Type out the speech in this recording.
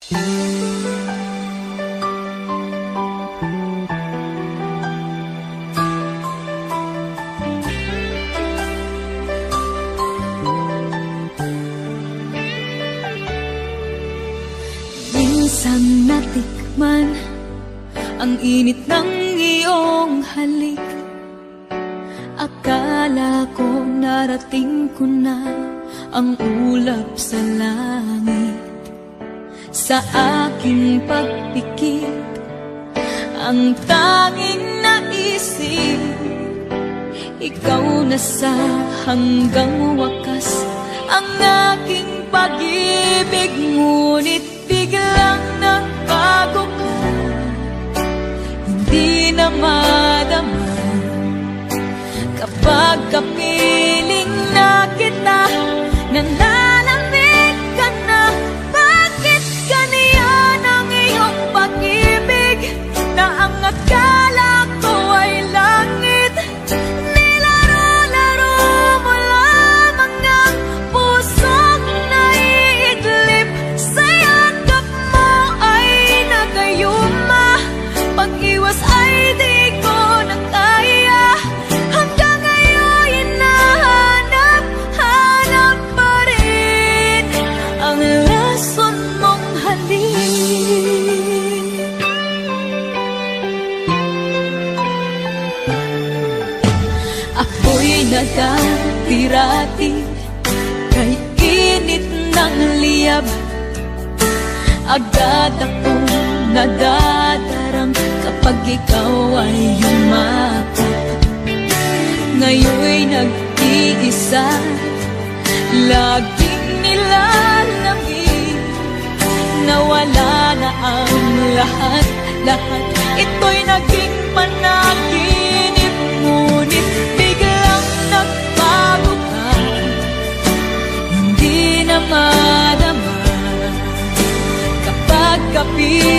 Minsan natikman ang init ng iyong halik. Akala ko narating ko na ang ulap sa langit. Sa aking pagpikit, ang tanging naisip, ikaw na sa hanggang wakas ang aking pag-ibig. Ngunit biglang nagbago ka, hindi na madama kapag kapiling na kita. Nanalamig ka na, bakit ganyan ang iyong pag-ibig na ang akala ko ay langit? Nilaro-laro mo lamang ang pusong naiidlip. Sa yakap mo ay nagayuma, pag-iwas ay di ko na kaya. Hanggang ngayon hinahanap-hanap pa rin ang lason mong halik. Ako'y nadati-rati kay init ng liyab. Agad akong nadadarang kapag ikaw ay yumakap. Ngayon'y nag-iisa, laging nilalamig. Nawala na ang lahat-lahat, ito'y naging panaginip. Ngunit biglang nagbago ka, hindi na madama kapag kapiling